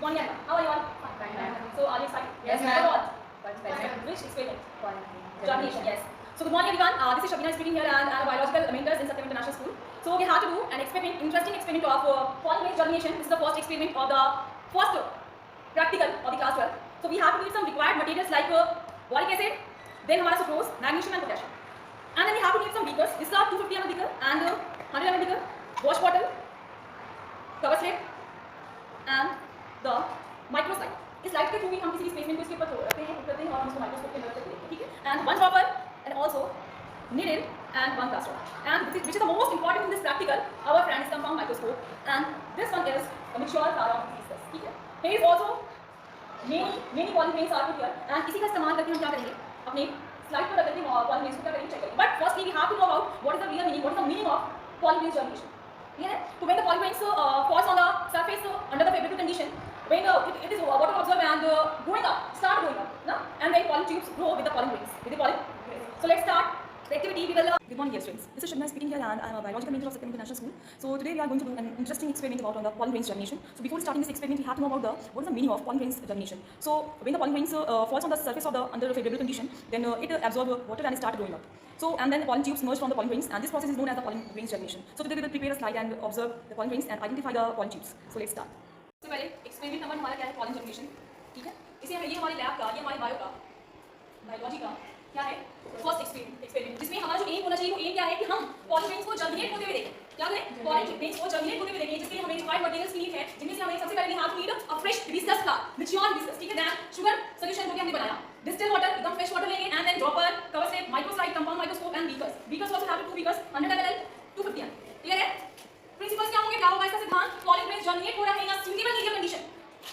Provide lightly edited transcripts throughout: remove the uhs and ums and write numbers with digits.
morning everyone. How are you all? Fine. So are you excited? Yes, ma'am. Which experiment? Germination. Yes. So good morning everyone. This is Shabina speaking here, and I'm a biological mentors in Satyam International School. So we have to do an experiment, interesting experiment of pollen-based germination. This is the first experiment of the first practical of the class 12. So we have to need some required materials like boric acid, then हमारा sucrose, magnesium and potassium. And then we have to need some beakers. This is a 250 ml beaker and 100 ml beaker, wash bottle, cover slip, and the microslide. इस light के through भी हम किसी स्पेसमेंट को इसके ऊपर रखते हैं और हम इसको माइक्रोस्कोप के अंदर रखते हैं, ठीक है? And one dropper and also needle and one glass rod. And which is the most important in this practical, our friend is compound microscope, and this one is a mixture around these, ठीक है? Here is also many polymerase are put here, and इसी का इस्तेमाल करके हम क्या करेंगे अपने स्लाइड पर रख करके polymerase को क्या करेंगे चेक करेंगे. But firstly we have to know about what is the real meaning, what is the meaning of polymerase germination. Yeah. So when the polymerase falls on the surface under the favorable condition, when it is water absorbed and start growing up, no? And then pollen tubes grow with the polymerase. So let's start the activity. We will. Good morning, dear students. This is Shabina speaking here, and I am a biological mentor of Satyam International School. So today we are going to do an interesting experiment about on the polymerase germination. So before starting this experiment, we have to know about what is the meaning of polymerase germination. So when the polymerase falls on the surface of the under a favorable condition, then it absorbs water and start growing up. So and then the pollen tubes merge from the polymerase, and this process is known as the polymerase germination. So today we will prepare a slide and observe the polymerase and identify the pollen tubes. So let's start. So पहले experiment number हमारा क्या है, pollen germination, ठीक है? इसे ये हमारे lab का, ये हमारे बायोलॉजी का क्या है, फर्स्ट एक्सपेरिमेंट, जिसमें हमारा जो एम होना चाहिए वो एम क्या है कि हम पॉलीमरेज को जर्मिनेट होते हुए देखें. क्या करें? पॉलीमरेज को जर्मिनेट होते हुए देखें, जिसके लिए हमें रिक्वायर्ड मटेरियल्स की नीड है, जिनमें से हमें सबसे पहले we have to need a fresh hibiscus flower, mature hibiscus, ठीक है? दैन शुगर सॉल्यूशन जो कि हमने बनाया, डिस्टिल वाटर, एकदम फ्रेश वाटर लेंगे, and then dropper, cover slip, microslide, compound microscope and beakers also have two beakers, 100 ml, 250 ml. Clear है? Principles क्या होंगे, क्या होगा इसका सिद्धांत? पॉलीमरेज जर्मिनेट हो रहा है in a suitable medium condition,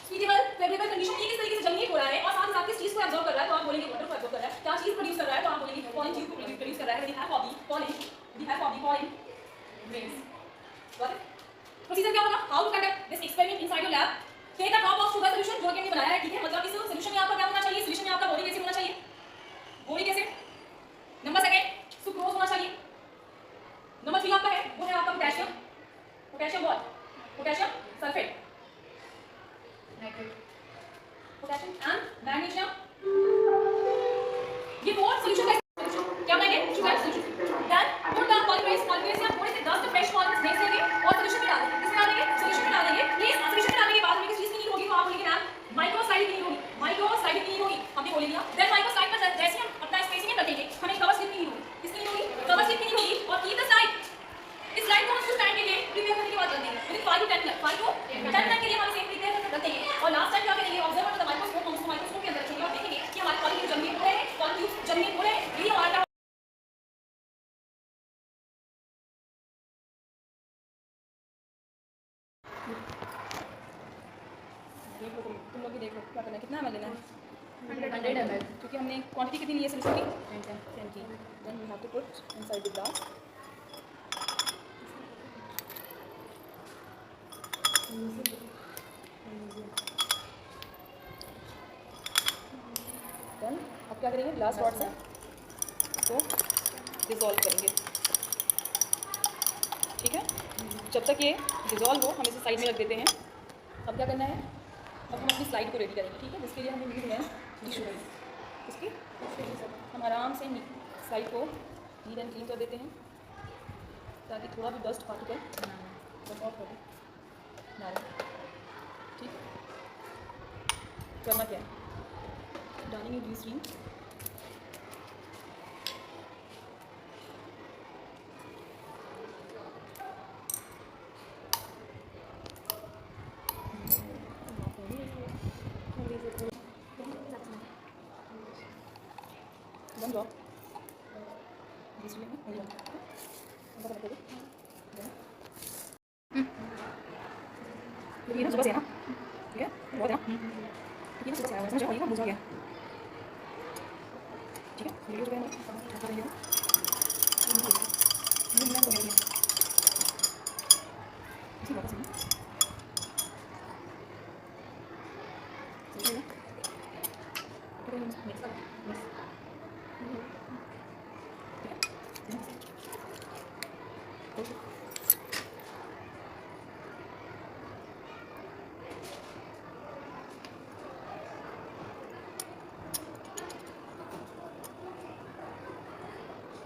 suitable favourable condition में किस तरीके से जर्मिनेट हो रहा है और साथ ही साथ किस चीज को एब्जॉर्ब कर रहा है, तो आप बोलेंगे वाटर को एब्जॉर्ब कर रहा है. क्या चीज प्रोड्यूस कर रहा है, तो आप बोलेंगे पॉलन चीज को प्रोड्यूस कर रहा है. We have of the pollen grains. Got it? Procedure क्या होगा, how to conduct this experiment inside your lab. Take a drop of sugar solution जो कि हमने बनाया है, ठीक है? मतलब इस सॉल्यूशन में आपका क्या होना चाहिए, सॉल्यूशन में आपका बोरिक एसिड होना चाहिए, boric acid. Number second sucrose होना चाहिए. नंबर 3 आपका है वो है आपका potassium what, potassium sulphate, potassium and magnesium. ये फोर सॉल्यूशन का क्या बनाएंगे, sugar solution. Then put the polymerase या थोड़े से 10 फ्रेश पॉलीमरेज मिक्स लेंगे और सॉल्यूशन में डाल देंगे. किसमें डालेंगे, सॉल्यूशन में डालेंगे. प्लीज सॉल्यूशन में डालने के बाद में किस चीज की नीड होगी, तो आप बोलेंगे मैम माइक्रोस्लाइड की नीड होगी, माइक्रोस्लाइड की नीड होगी, हमने बोल दिया. देन माइक्रोस्लाइड पर जैसे हम अपना स्पेसिंग रखेंगे, हमें कवर स्लिप की नीड होगी. किसकी नीड होगी, कवर स्लिप की नीड होगी. और कीप द स्लाइड, इस स्लाइड को हम कुछ टाइम के लिए प्रिपेयर करने के बाद रख देंगे, with 5 to 10 minute, 5 to 10 minute के लिए हम इसे प्रिपेयर करके रख देंगे. और लास्ट टाइम क्या करेंगे, ऑब्जर्व विद द माइक्रोस्कोप, हम उसको माइक्रोस्कोप के अंदर रखेंगे और देखेंगे कि हमारे पॉलीमरेज जर्मिनेट हो रहे हैं, पॉलीमरेज जर्मिनेट हो रहे हैं. ये हमारा तुम लोग भी देख लो क्या करना है, कितना ml लेना है, 100 ml. क्योंकि हमने क्वांटिटी कितनी ली है सॉल्यूशन की, 10 की. Then we have to put inside the glass. Then अब क्या करेंगे, ग्लास रॉड से इसको डिसॉल्व करेंगे, ठीक है? जब तक ये डिसॉल्व हो हम इसे साइड में रख देते हैं. अब क्या करना है, अब हम अपनी स्लाइड को रेडी करेंगे, ठीक है? जिसके लिए हमें नीड है टिश्यू. इसकी हम आराम से स्लाइड को नीट एंड क्लीन कर देते हैं ताकि थोड़ा भी डस्ट पार्टिकल बस ऑफ कर दे. ठीक, करना क्या है, डालेंगे ग्लिसरीन. One drop. Glycerin में one drop. अंदर रख दो. ये ना सुबह से है ना, ठीक है? बहुत है ना. ये ना सुबह से आया हुआ है, समझ रहे हो? मुझे आ गया. ठीक है? वीडियो जो है ना कर रही हूँ. ये मैं तो मेरे लिए इसी वापस है. समझ रहे हो? मिक्स कर.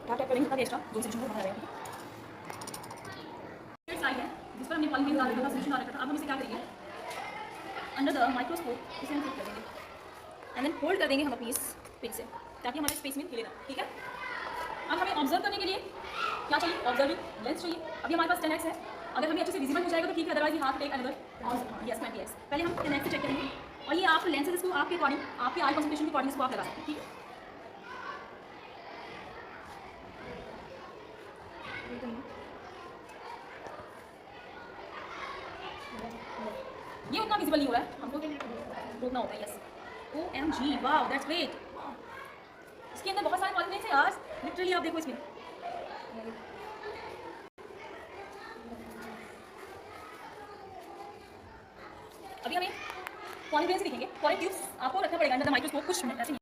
टैप टैप करेंगे तब एक्स्ट्रा जो सोल्यूशन को बना रहेगा। ठीक है, है जिस पर हमने पॉलीमेरिक डाल रखा था, सोल्यूशन डाल रखा था। अब हम इसे क्या करेंगे, अंडर द माइक्रोस्कोप इसे हम फिट कर देंगे एंड देन होल्ड कर देंगे हम अपनी इस पिन से, ताकि हमारे स्पेस में हिले ना। ठीक है, अब हमें ऑब्जर्व करने के लिए क्या चाहिए, ऑब्जर्विंग लेंस चाहिए। अभी हमारे पास 10x है, अगर हमें अच्छे से विजिबल हो जाएगा तो ठीक है, अदरवाइज हाथ टेक अनदर यस 20x। पहले हम 10x से चेक करेंगे और ये आप लेंसेज को आपके अकॉर्डिंग, आपके आई कंसंट्रेशन के अकॉर्डिंग इसको आप लगा सकते हैं। ठीक है, ये उतना विजिबल नहीं हो रहा है, हमको रोकना होता है। Yes, OMG, wow that's great. इसके अंदर बहुत सारे पॉलीमेरिक है यार, लिटरली आप देखो इसमें। अभी हमें पॉलीमेरिक से दिखेंगे, पॉली ट्यूब्स आपको रखना पड़ेगा अंडर द माइक्रोस्कोप कुछ मिनट ऐसे।